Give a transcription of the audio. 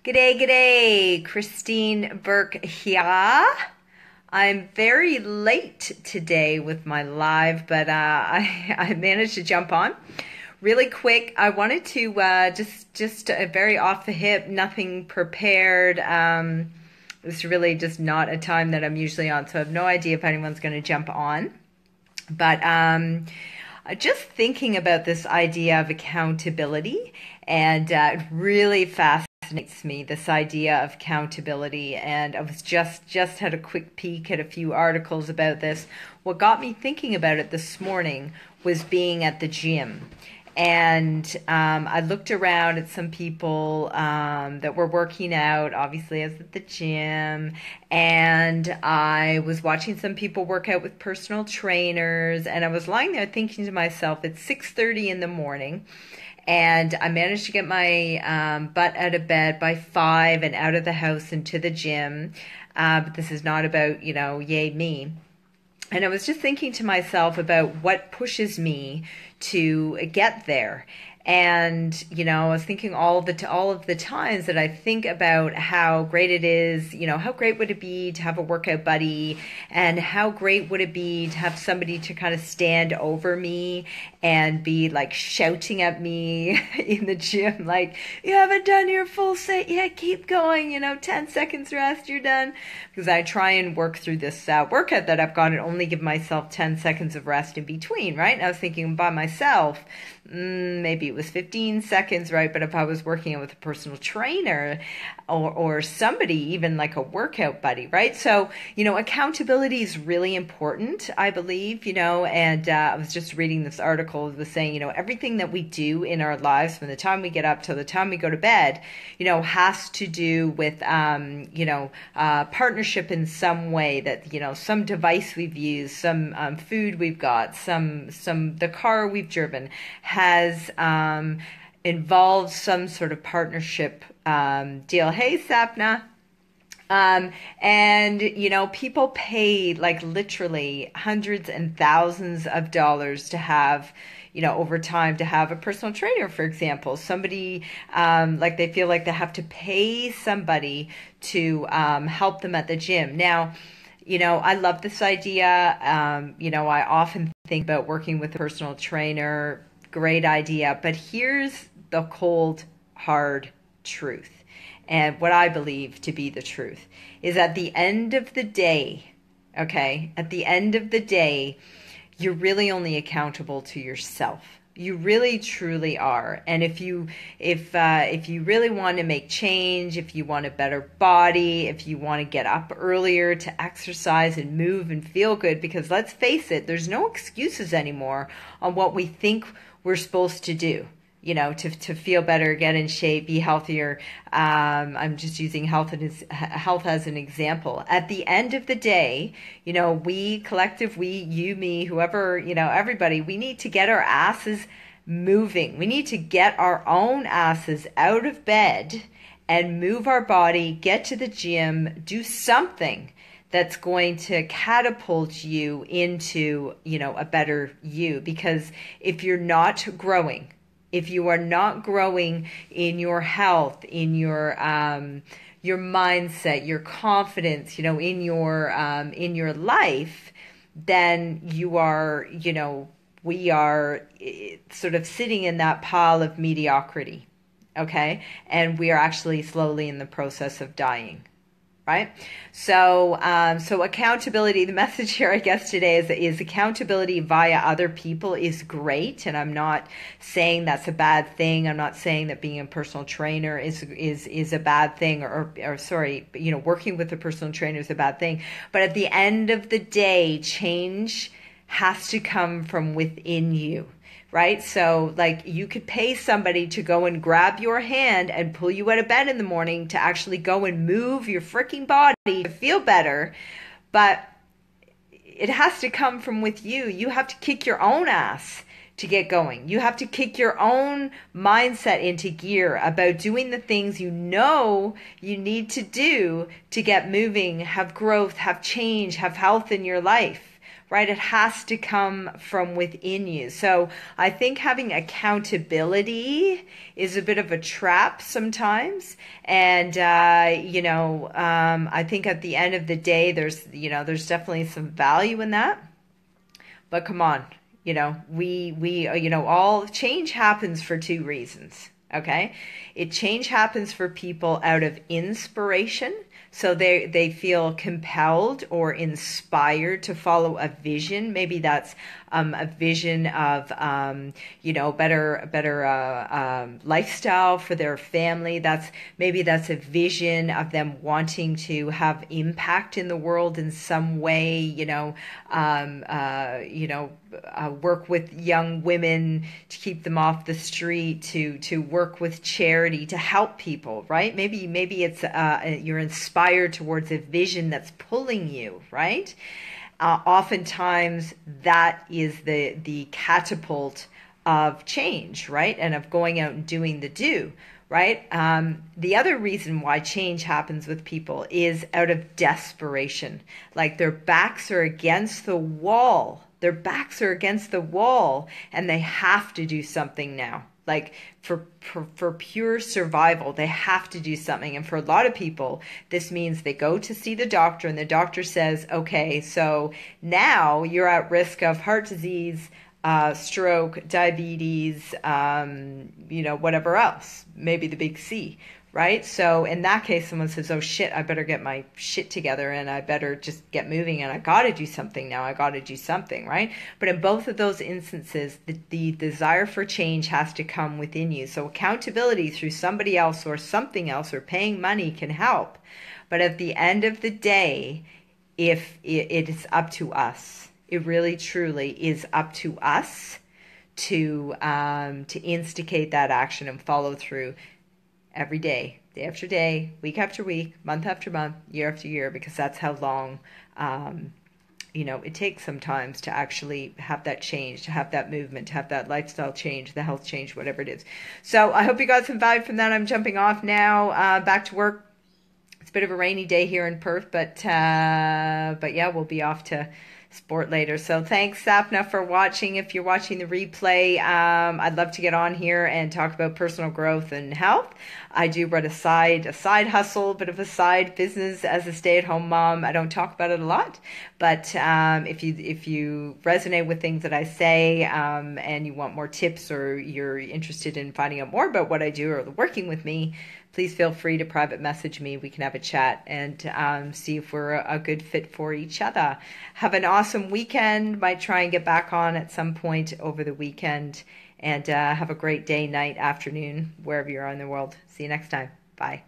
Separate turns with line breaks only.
G'day, g'day, Christine Burke here. I'm very late today with my live, but I managed to jump on really quick. I wanted to just very off the hip, nothing prepared. It's really just not a time that I'm usually on, so I have no idea if anyone's going to jump on. But just thinking about this idea of accountability, and it really fascinates me, this idea of accountability. And I was just had a quick peek at a few articles about this. What got me thinking about it this morning was being at the gym. And I looked around at some people that were working out. Obviously, I was at the gym, and I was watching some people work out with personal trainers. And I was lying there thinking to myself, it's 6:30 in the morning, and I managed to get my butt out of bed by 5 and out of the house and to the gym. But this is not about, yay me. And I was just thinking to myself about what pushes me to get there. And, I was thinking all of the times that I think about how great it is, how great would it be to have a workout buddy, and how great would it be to have somebody to kind of stand over me and be like shouting at me in the gym, like, you haven't done your full set yet, keep going, 10 seconds rest, you're done. Because I try and work through this workout that I've got and only give myself 10 seconds of rest in between, right? And I was thinking by myself, maybe it was 15 seconds, right? But if I was working with a personal trainer or somebody, even like a workout buddy, right? So, accountability is really important, I believe, and I was just reading this article. It was saying, everything that we do in our lives from the time we get up till the time we go to bed, has to do with, partnership in some way that, some device we've used, some food we've got, the car we've driven has involved some sort of partnership deal. Hey, Sapna. And people pay like literally hundreds and thousands of dollars to have, over time to have a personal trainer, for example. Somebody, like they feel like they have to pay somebody to help them at the gym. Now, I love this idea. I often think about working with a personal trainer. Great idea. But here's the cold, hard truth. And what I believe to be the truth is at the end of the day, okay, at the end of the day, you're really only accountable to yourself. You really truly are. And if you really want to make change, if you want a better body, if you want to get up earlier to exercise and move and feel good, because let's face it, there's no excuses anymore on what we think we're supposed to do, to feel better, get in shape, be healthier. I'm just using health as an example. At the end of the day, we collective, we, you, me, whoever, everybody, we need to get our asses moving. We need to get our own asses out of bed and move our body, get to the gym, do something that's going to catapult you into, a better you. Because if you're not growing, if you are not growing in your health, in your mindset, your confidence, in your life, then you are, we are sort of sitting in that pile of mediocrity, okay? And we are actually slowly in the process of dying. Right? So accountability, the message here, I guess, today is accountability via other people is great. And I'm not saying that's a bad thing. I'm not saying that being a personal trainer is a bad thing or sorry, working with a personal trainer is a bad thing. But at the end of the day, change has to come from within you. Right? So like you could pay somebody to go and grab your hand and pull you out of bed in the morning to actually go and move your freaking body to feel better. But it has to come from with you. You have to kick your own ass to get going. You have to kick your own mindset into gear about doing the things you need to do to get moving, have growth, have change, have health in your life. right? It has to come from within you. So I think having accountability is a bit of a trap sometimes. And, I think at the end of the day, there's definitely some value in that. But come on, all change happens for two reasons. Okay. Change happens for people out of inspiration. So they feel compelled or inspired to follow a vision. Maybe that's a vision of better lifestyle for their family. Maybe that's a vision of them wanting to have impact in the world in some way. Work with young women to keep them off the street, to work with charity, to help people, right? Maybe it's you're inspired towards a vision that's pulling you, right? Oftentimes that is the catapult of change, right? And of going out and doing the do, right? The other reason why change happens with people is out of desperation. Like their backs are against the wall. Their backs are against the wall and they have to do something now. Like for pure survival, they have to do something. And for a lot of people, this means they go to see the doctor and the doctor says, okay, so now you're at risk of heart disease, stroke, diabetes, whatever else, maybe the big C, right? So in that case, someone says, oh shit, I better get my shit together and I better just get moving and I got to do something now. I got to do something, right? But in both of those instances, the desire for change has to come within you. So accountability through somebody else or something else or paying money can help. But at the end of the day, if it is up to us, it really truly is up to us to instigate that action and follow through every day, day after day, week after week, month after month, year after year, because that's how long, it takes sometimes to actually have that change, to have that movement, to have that lifestyle change, the health change, whatever it is. So I hope you got some value from that. I'm jumping off now, back to work. It's a bit of a rainy day here in Perth, but yeah, we'll be off to sport later. So thanks, Sapna, for watching. If you're watching the replay, I'd love to get on here and talk about personal growth and health. I do run a side hustle, bit of a side business as a stay-at-home mom. I don't talk about it a lot, but if you resonate with things that I say and you want more tips or you're interested in finding out more about what I do or working with me, please feel free to private message me. We can have a chat and see if we're a good fit for each other. Have an awesome weekend. Might try and get back on at some point over the weekend. And have a great day, night, afternoon, wherever you are in the world. See you next time. Bye.